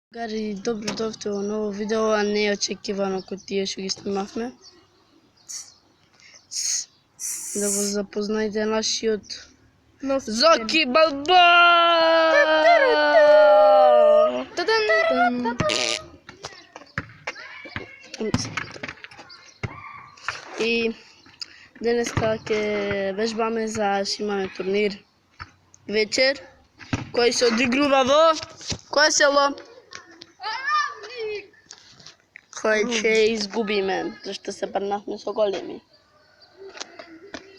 Гари, добро дојдовте во ново видео, а неочекивано кој тие што ги снимавме. Да го запознаете нашиот Зоки Балба! И денеска ќе вежбаме за што имаме турнир вечер, кој се одигрува во кое село? Кој ќе изгубиме, зашто се брнавме со големи.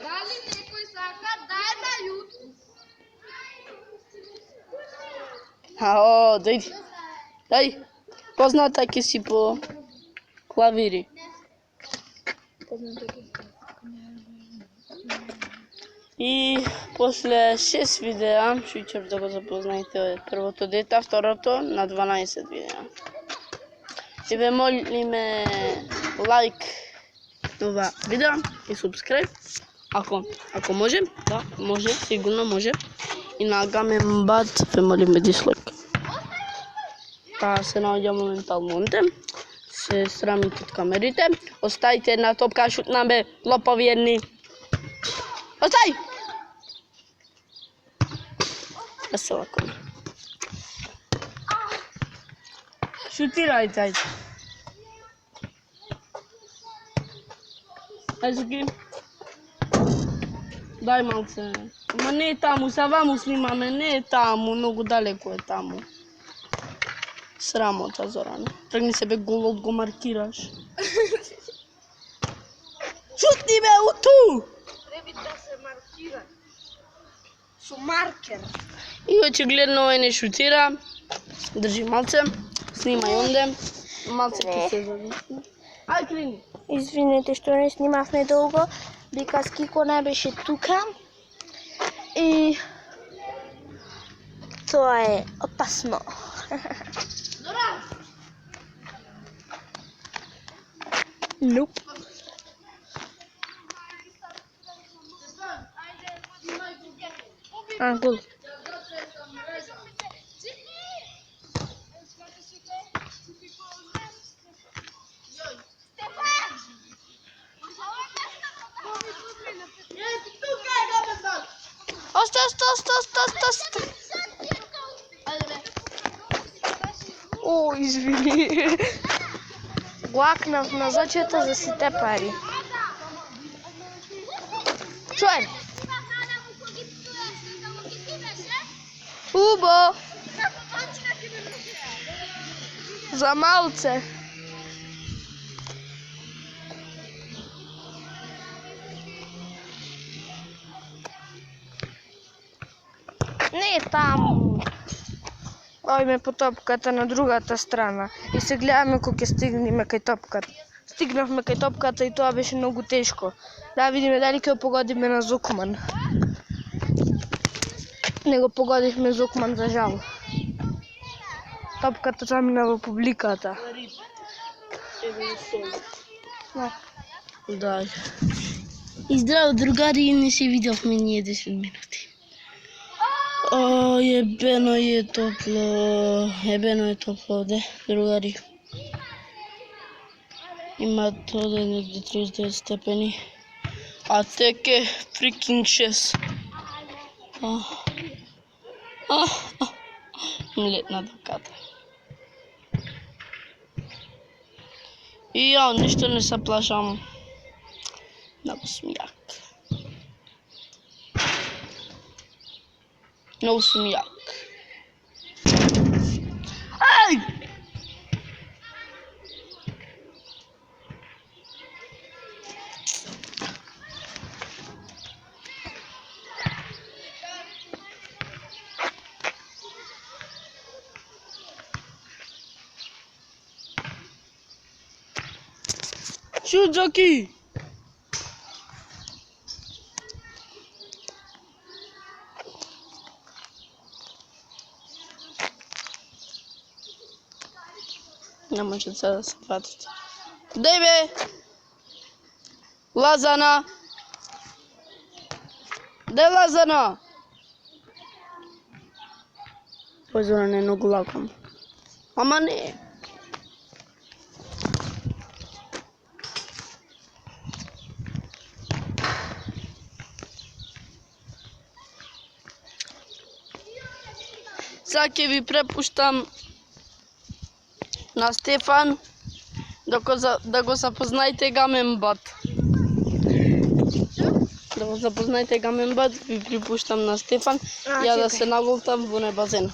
Дали некој сака дај на YouTube? Ао, дојди. Дај, позната ќе си по клавири. И после 6 видеа, шуќев да го запознаете првото дете, второто на 12 видеа. И ве молиме лайк ова видео и субскрайб, ако може, да, може, сигурно може. И на Гамембат ве молиме дислайк. Та се наоѓа моментално онде, се срамите од камерите, оставите една топка, шутнаме, лопови едни. Остај! Весела кој. Шутирајте, ајде. Ајде ги. Дај малце. Ма не е таму, са ваму снимаме, не е таму, многу далеко е таму. Срамота, Зоране. Тргни се бе голот, го маркираш. Шутни бе, уту! Треба да се маркира. Со маркер. И очигледно овој не шутира. Држи малце, снимај онде. Малце ќе се зависи. Ај, крени. Извинете што не снимавме долго, бика Скико не беше тука и тоа е опасно. Nope. Гол. Оста. О, извини. Глакнав на зочета за сите пари. Чуј! Убо! За малце. Не е таму. Ојме по топката на другата страна и се гледаме кој ќе стигнеме кај топката. Стигнавме кај топката и тоа беше многу тешко. Да видиме дали ќе погодиме на Зукман. Не го погодивме Зукман, за жал. Топката замина во публиката. Дај. И здраво, другари, не се видовме ние 10 минути. О, ебено е топло овде, другари. Има одеднек до 39 степени, а тек е фрикинг 6. Летна доката. И ја ништо не се плашам. Многу сум јак. Многу сум јак. Ај! Шут, Зоки! Не може сега да се вратите. Дај бе! Лазана! Дај Лазана! Појзора не е многу лаком. Ама не. Сега ќе ви препуштам на Стефан да го запознаете Гаменбат. Да го запознаете Гаменбат, ви припуштам на Стефан. Ја да се наголтам во небазен.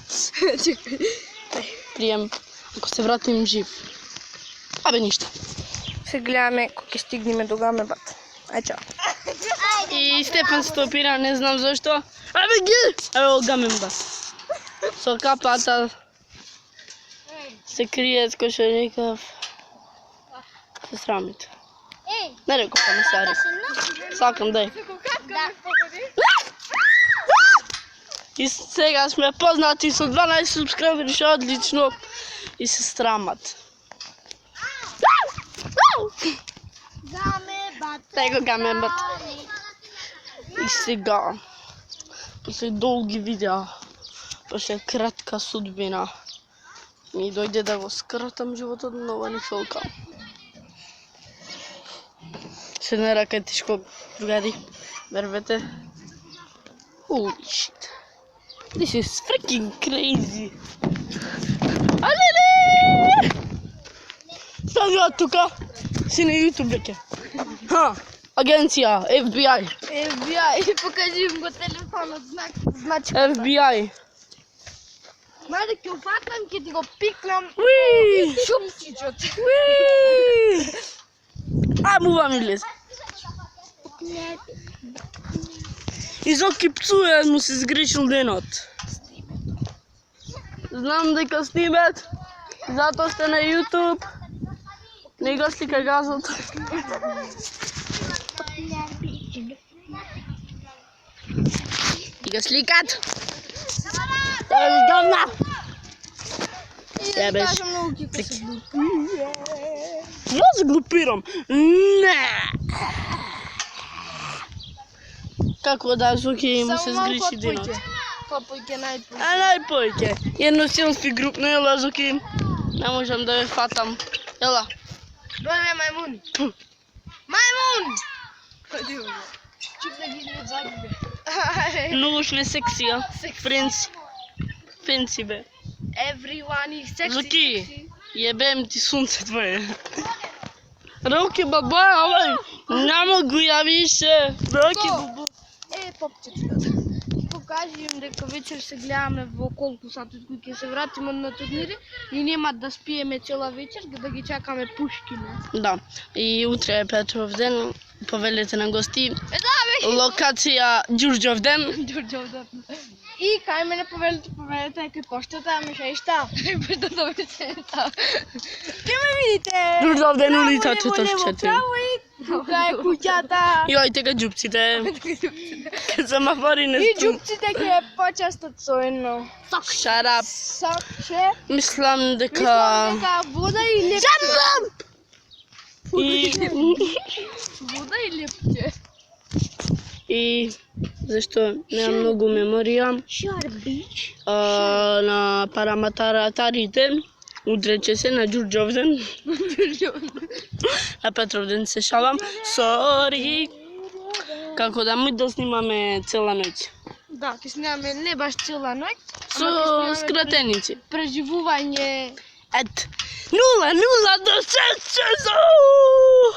Прием, ако се вратим жив. Абе ништа. Се гледаме кога ќе стигнеме до Гаменбат. Ај чао. И Стефан стопира, не знам зашто. Абе ги! Ево Гаменбат. Со капата се крие кој што некав. Се срамите. Не реков комесари. Сакам, дај. И сега сме познати со 12 субскрайбери, што одлично. И се срамат. Тај го Гаменбат. И сега, после долги видеа, после кратка судбина, ми дојде да го скратам животот на ова нишолка. Се не рака тешко, другари, вервете. Holy shit. This is freaking crazy. Алеле! Стави од тука. Си на YouTube веќе. Ха, агенција, FBI. FBI, покажи им го телефонот, значка. FBI. Мајде ќе уфатам, ќе ти го пикнам. Уи! Чупчичот. Уи! А, мува ми лез. Изоки пцуе, му се сгрешил денот. Знам дека снимет, затоа сте на YouTube. Не го слика газот. И го сликат. Говна! И да кажам многу ќе се Ја се глупирам. Не! Како да, Зоки му се сгреши денот. Попојке најпојке. А најпојќе. Едно селфи групно, ела, Зоки. Не можам да ве фатам. Ела. Дојме мајмун. Мајмун! Ходи го. Чук да ги измет загибе. Многу шле сексија. Френци. Фенци бе. Everyone is sexy. Зоки, јебем ти сунце твое. Роки баба, авај. Нема го ја више. Роки баба. Попчета. Покажи им дека вечер се гледаме во колку сати кои ќе се вратиме на турнири и нема да спиеме цела вечер, да ги чакаме пушкине. Да. И утре е Петров ден. Повелете на гости. Да, бе. Локација Ѓурѓов ден. Ѓурѓовден. И кај мене повелете кај поштата, ами шејшта. Поштата вечерта. Ке ме видите. Ѓурѓов ден улица 44. Право и тука е куќата. Јој тега џупците. Семафори не И стум. џупците ќе почестат со едно. Шарап. Сокче. Мислам дека... Мислам дека вода и лепче. И... Вода и лепче. И... Зашто немам многу меморија. На параматарите. Утре ќе се на Ѓурѓов ден. На Петров ден се шалам. Сори. Како да му да снимаме цела ноќ. Да, ќе снимаме не баш цела ноќ. Со скратеници. Преживување. Ет. 0-0 до 6 часов.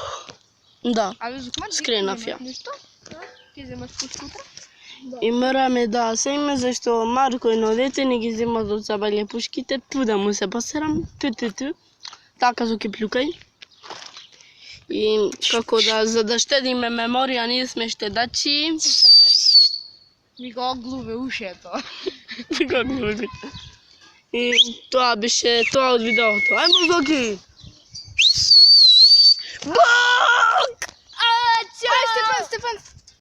Да. Абе, Зукман, Скренав ја. Нешто? Ти земаш пушката? И мораме да се име зашто Марко едно дете не ги зема од забаље пушките, ту да му се посерам, ту. Така Зоки плюкај. И како да, за да штедиме меморија, ние сме штедачи. Ми го оглуве ушето. И тоа беше тоа од видеото. Ајмо Зоки!